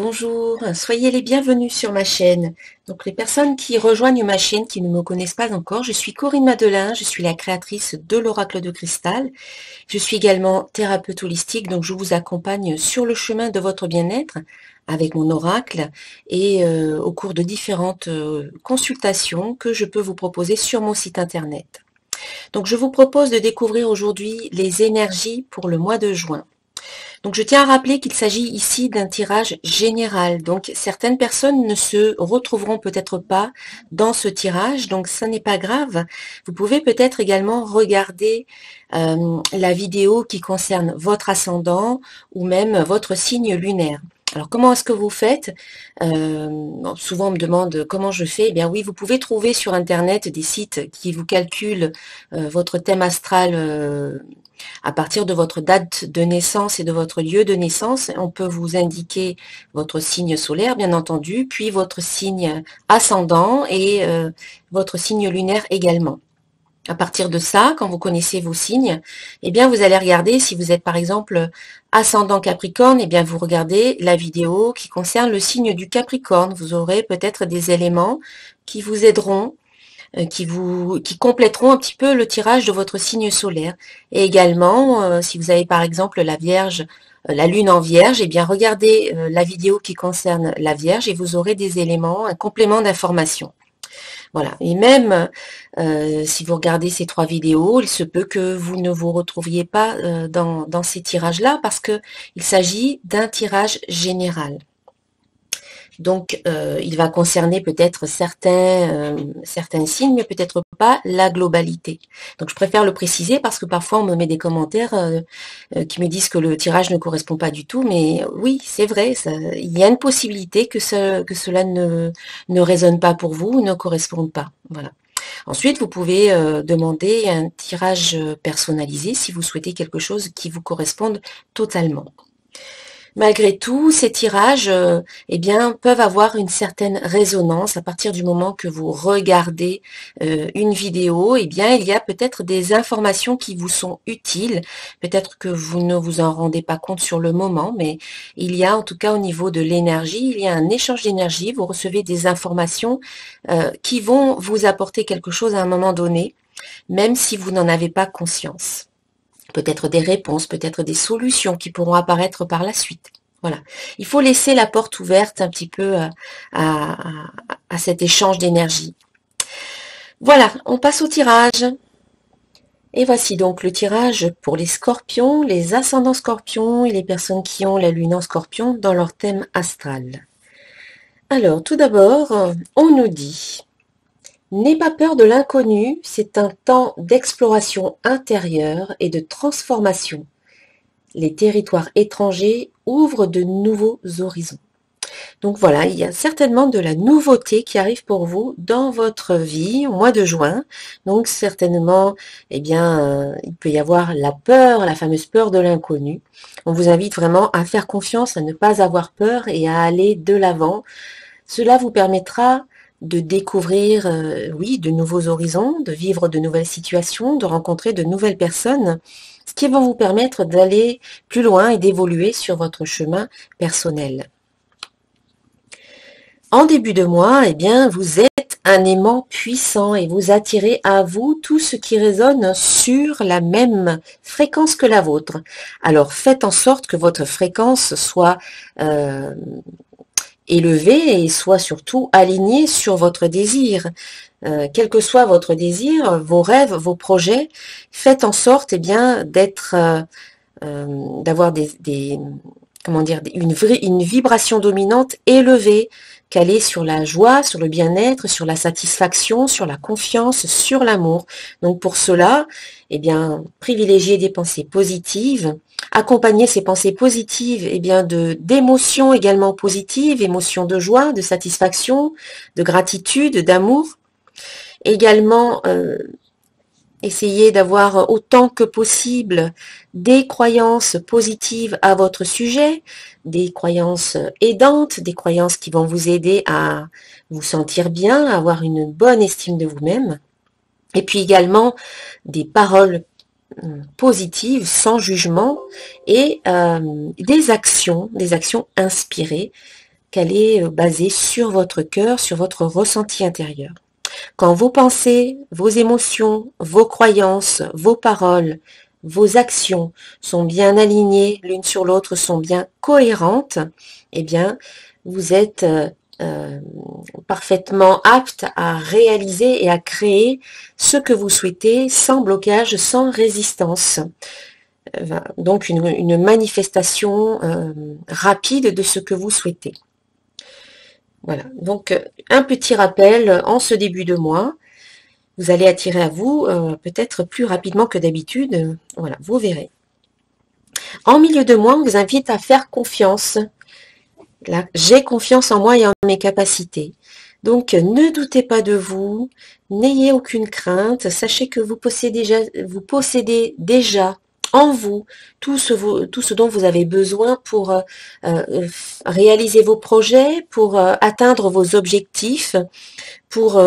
Bonjour, soyez les bienvenus sur ma chaîne. Donc les personnes qui rejoignent ma chaîne, qui ne me connaissent pas encore, je suis Corinne Madelin, je suis la créatrice de l'Oracle de Cristal. Je suis également thérapeute holistique, donc je vous accompagne sur le chemin de votre bien-être avec mon oracle et au cours de différentes consultations que je peux vous proposer sur mon site internet. Donc je vous propose de découvrir aujourd'hui les énergies pour le mois de juin. Donc je tiens à rappeler qu'il s'agit ici d'un tirage général. Donc certaines personnes ne se retrouveront peut-être pas dans ce tirage, donc ça n'est pas grave. Vous pouvez peut-être également regarder la vidéo qui concerne votre ascendant ou même votre signe lunaire. Alors comment est-ce que vous faites Souvent on me demande comment je fais. Eh bien oui, vous pouvez trouver sur internet des sites qui vous calculent votre thème astral à partir de votre date de naissance et de votre lieu de naissance. On peut vous indiquer votre signe solaire, bien entendu, puis votre signe ascendant et votre signe lunaire également. À partir de ça, quand vous connaissez vos signes, eh bien vous allez regarder si vous êtes par exemple ascendant Capricorne, eh bien vous regardez la vidéo qui concerne le signe du Capricorne. Vous aurez peut-être des éléments qui vous aideront, qui compléteront un petit peu le tirage de votre signe solaire. Et également, si vous avez par exemple la Vierge, la Lune en Vierge, eh bien regardez la vidéo qui concerne la Vierge et vous aurez des éléments, un complément d'information. Voilà. Et même si vous regardez ces 3 vidéos, il se peut que vous ne vous retrouviez pas dans ces tirages-là parce que il s'agit d'un tirage général. Donc, il va concerner peut-être certains signes, mais peut-être pas la globalité. Donc, je préfère le préciser parce que parfois, on me met des commentaires qui me disent que le tirage ne correspond pas du tout. Mais oui, c'est vrai, il y a une possibilité que cela ne résonne pas pour vous ou ne corresponde pas. Voilà. Ensuite, vous pouvez demander un tirage personnalisé si vous souhaitez quelque chose qui vous corresponde totalement. Malgré tout, ces tirages eh bien, peuvent avoir une certaine résonance à partir du moment que vous regardez une vidéo. Eh bien, il y a peut-être des informations qui vous sont utiles. Peut-être que vous ne vous en rendez pas compte sur le moment, mais il y a en tout cas au niveau de l'énergie, il y a un échange d'énergie. Vous recevez des informations qui vont vous apporter quelque chose à un moment donné, même si vous n'en avez pas conscience. Peut-être des réponses, peut-être des solutions qui pourront apparaître par la suite. Voilà. Il faut laisser la porte ouverte un petit peu à cet échange d'énergie. Voilà, on passe au tirage. Et voici donc le tirage pour les scorpions, les ascendants scorpions et les personnes qui ont la lune en scorpion dans leur thème astral. Alors, tout d'abord, on nous dit: n'aie pas peur de l'inconnu, c'est un temps d'exploration intérieure et de transformation. Les territoires étrangers ouvrent de nouveaux horizons. Donc voilà, il y a certainement de la nouveauté qui arrive pour vous dans votre vie au mois de juin. Donc certainement, eh bien, il peut y avoir la peur, la fameuse peur de l'inconnu. On vous invite vraiment à faire confiance, à ne pas avoir peur et à aller de l'avant. Cela vous permettra de découvrir, oui, de nouveaux horizons, de vivre de nouvelles situations, de rencontrer de nouvelles personnes, ce qui va vous permettre d'aller plus loin et d'évoluer sur votre chemin personnel. En début de mois, eh bien, vous êtes un aimant puissant et vous attirez à vous tout ce qui résonne sur la même fréquence que la vôtre. Alors, faites en sorte que votre fréquence soit élevée et soit surtout alignée sur votre désir. Quel que soit votre désir, vos rêves, vos projets, faites en sorte eh bien d'être, d'avoir une vibration dominante élevée, calée sur la joie, sur le bien-être, sur la satisfaction, sur la confiance, sur l'amour. Donc pour cela, eh bien, privilégiez des pensées positives, accompagnez ces pensées positives eh bien d'émotions également positives, émotions de joie, de satisfaction, de gratitude, d'amour. Également, essayez d'avoir autant que possible des croyances positives à votre sujet, des croyances aidantes, des croyances qui vont vous aider à vous sentir bien, à avoir une bonne estime de vous-même. Et puis également des paroles positives, sans jugement, et des actions inspirées qu'elle est basée sur votre cœur, sur votre ressenti intérieur. Quand vos pensées, vos émotions, vos croyances, vos paroles, vos actions sont bien alignées l'une sur l'autre, sont bien cohérentes, eh bien, vous êtes parfaitement apte à réaliser et à créer ce que vous souhaitez sans blocage, sans résistance. Donc une manifestation rapide de ce que vous souhaitez. Voilà, donc un petit rappel en ce début de mois, vous allez attirer à vous peut-être plus rapidement que d'habitude, voilà, vous verrez. En milieu de mois, on vous invite à faire confiance. Là, j'ai confiance en moi et en mes capacités. Donc, ne doutez pas de vous, n'ayez aucune crainte, sachez que vous possédez déjà en vous tout ce dont vous avez besoin pour réaliser vos projets, pour atteindre vos objectifs, pour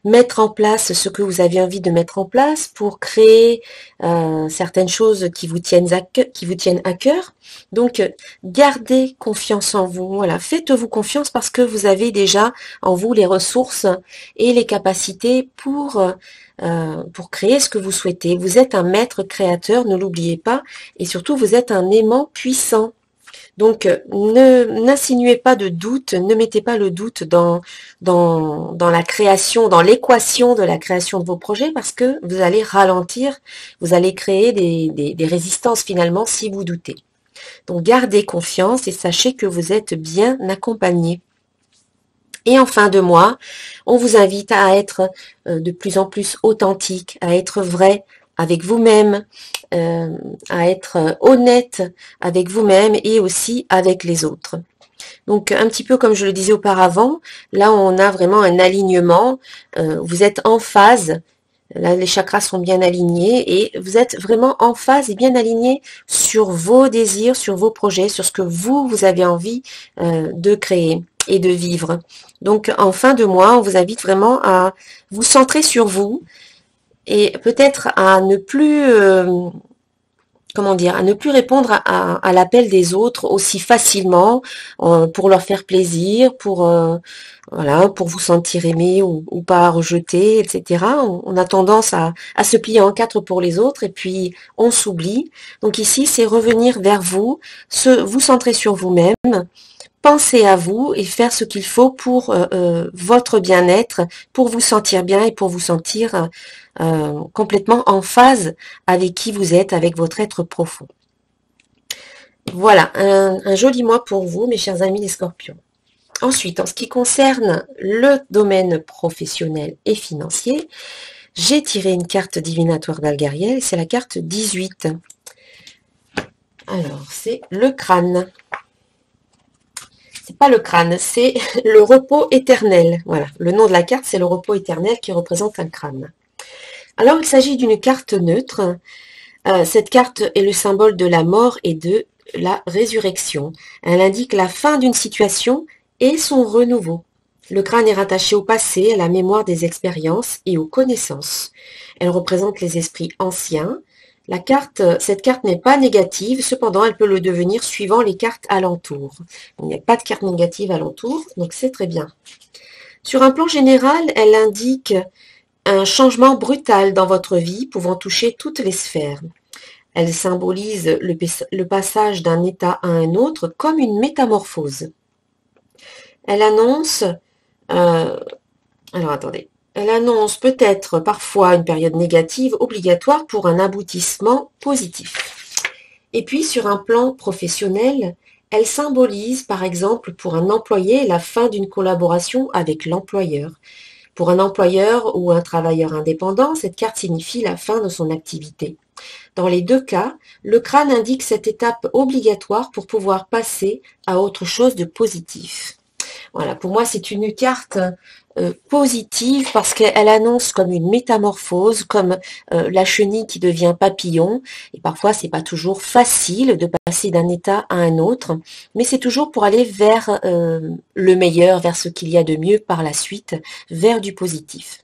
mettre en place ce que vous avez envie de mettre en place, pour créer certaines choses qui vous tiennent à cœur. Donc, gardez confiance en vous. Voilà, faites-vous confiance parce que vous avez déjà en vous les ressources et les capacités pour créer ce que vous souhaitez. Vous êtes un maître créateur, ne l'oubliez pas, et surtout vous êtes un aimant puissant. Donc, n'insinuez pas de doute, ne mettez pas le doute dans la création, dans l'équation de la création de vos projets, parce que vous allez ralentir, vous allez créer des résistances finalement si vous doutez. Donc, gardez confiance et sachez que vous êtes bien accompagné. Et en fin de mois, on vous invite à être de plus en plus authentique, à être vrai avec vous-même, à être honnête avec vous-même et aussi avec les autres. Donc un petit peu comme je le disais auparavant, là on a vraiment un alignement, vous êtes en phase, là les chakras sont bien alignés et vous êtes vraiment en phase et bien aligné sur vos désirs, sur vos projets, sur ce que vous avez envie de créer et de vivre. Donc en fin de mois, on vous invite vraiment à vous centrer sur vous et peut-être à ne plus à ne plus répondre à l'appel des autres aussi facilement pour leur faire plaisir, pour vous sentir aimé ou pas rejeté, etc. On a tendance à se plier en quatre pour les autres et puis on s'oublie. Donc ici, c'est revenir vers vous, vous centrer sur vous-même, penser à vous et faire ce qu'il faut pour votre bien-être, pour vous sentir bien et pour vous sentir complètement en phase avec qui vous êtes, avec votre être profond. Voilà, un joli mois pour vous, mes chers amis les scorpions. Ensuite, en ce qui concerne le domaine professionnel et financier, j'ai tiré une carte divinatoire d'Algariel, c'est la carte 18. Alors, c'est le crâne. C'est pas le crâne, c'est le repos éternel. Voilà, le nom de la carte, c'est le repos éternel qui représente un crâne. Alors, il s'agit d'une carte neutre. Cette carte est le symbole de la mort et de la résurrection. Elle indique la fin d'une situation et son renouveau. Le crâne est rattaché au passé, à la mémoire des expériences et aux connaissances. Elle représente les esprits anciens. Cette carte n'est pas négative, cependant elle peut le devenir suivant les cartes alentour. Il n'y a pas de carte négative alentour, donc c'est très bien. Sur un plan général, elle indique un changement brutal dans votre vie pouvant toucher toutes les sphères. Elle symbolise le passage d'un état à un autre comme une métamorphose. Elle annonce... Elle annonce peut-être parfois une période négative obligatoire pour un aboutissement positif. Et puis sur un plan professionnel, elle symbolise par exemple pour un employé la fin d'une collaboration avec l'employeur. Pour un employeur ou un travailleur indépendant, cette carte signifie la fin de son activité. Dans les deux cas, le crâne indique cette étape obligatoire pour pouvoir passer à autre chose de positif. Voilà, pour moi c'est une carte positive parce qu'elle annonce comme une métamorphose, comme la chenille qui devient papillon. Et parfois c'est pas toujours facile de passer d'un état à un autre, mais c'est toujours pour aller vers le meilleur, vers ce qu'il y a de mieux par la suite, vers du positif.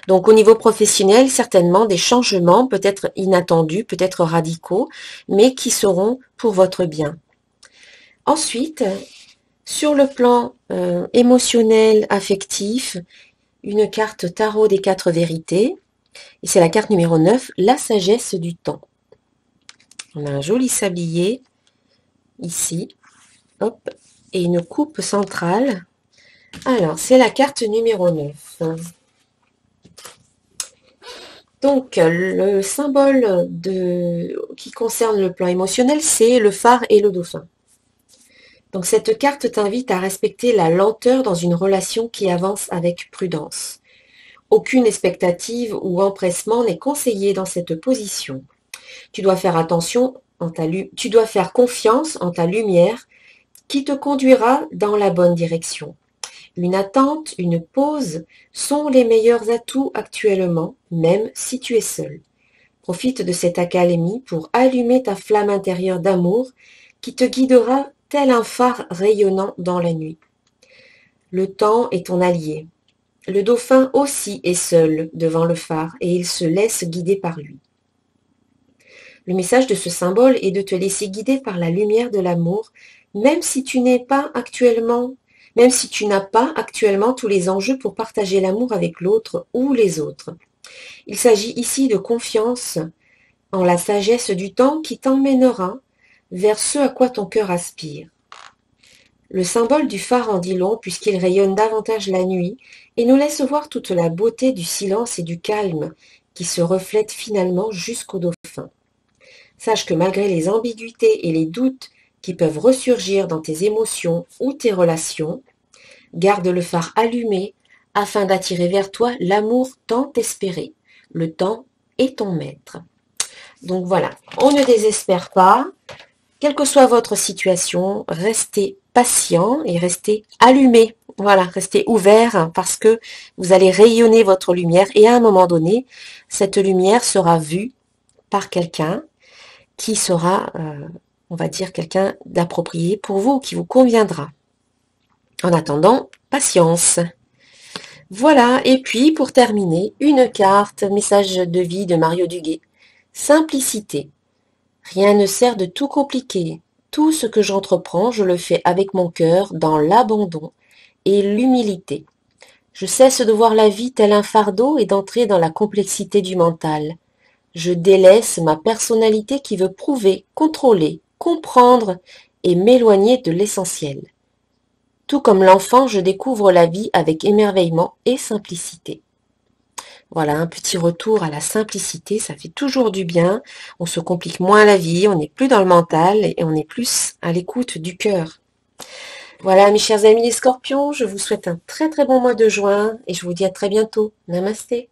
Donc au niveau professionnel, certainement des changements peut-être inattendus, peut-être radicaux, mais qui seront pour votre bien. Ensuite, Sur le plan émotionnel, affectif, une carte tarot des 4 vérités. Et c'est la carte numéro 9, la sagesse du temps. On a un joli sablier ici. Hop. Et une coupe centrale. Alors, c'est la carte numéro 9. Donc, le symbole qui concerne le plan émotionnel, c'est le phare et le dauphin. Donc, cette carte t'invite à respecter la lenteur dans une relation qui avance avec prudence. Aucune expectative ou empressement n'est conseillé dans cette position. Tu dois faire tu dois faire confiance en ta lumière qui te conduira dans la bonne direction. Une attente, une pause sont les meilleurs atouts actuellement, même si tu es seul. Profite de cette accalmie pour allumer ta flamme intérieure d'amour qui te guidera tel un phare rayonnant dans la nuit. Le temps est ton allié. Le dauphin aussi est seul devant le phare et il se laisse guider par lui. Le message de ce symbole est de te laisser guider par la lumière de l'amour, même si tu n'as pas actuellement tous les enjeux pour partager l'amour avec l'autre ou les autres. Il s'agit ici de confiance en la sagesse du temps qui t'emmènera vers ce à quoi ton cœur aspire. Le symbole du phare en dit long puisqu'il rayonne davantage la nuit et nous laisse voir toute la beauté du silence et du calme qui se reflète finalement jusqu'au dauphin. Sache que malgré les ambiguïtés et les doutes qui peuvent ressurgir dans tes émotions ou tes relations, garde le phare allumé afin d'attirer vers toi l'amour tant espéré. Le temps est ton maître. Donc voilà, on ne désespère pas. Quelle que soit votre situation, restez patient et restez allumé. Voilà, restez ouvert parce que vous allez rayonner votre lumière et à un moment donné, cette lumière sera vue par quelqu'un qui sera, on va dire, quelqu'un d'approprié pour vous, qui vous conviendra. En attendant, patience. Voilà, et puis pour terminer, une carte, message de vie de Mario Duguay. Simplicité. Rien ne sert de tout compliquer. Tout ce que j'entreprends, je le fais avec mon cœur, dans l'abandon et l'humilité. Je cesse de voir la vie tel un fardeau et d'entrer dans la complexité du mental. Je délaisse ma personnalité qui veut prouver, contrôler, comprendre et m'éloigner de l'essentiel. Tout comme l'enfant, je découvre la vie avec émerveillement et simplicité. Voilà, un petit retour à la simplicité, ça fait toujours du bien. On se complique moins la vie, on n'est plus dans le mental et on est plus à l'écoute du cœur. Voilà, mes chers amis les scorpions, je vous souhaite un très très bon mois de juin et je vous dis à très bientôt. Namasté.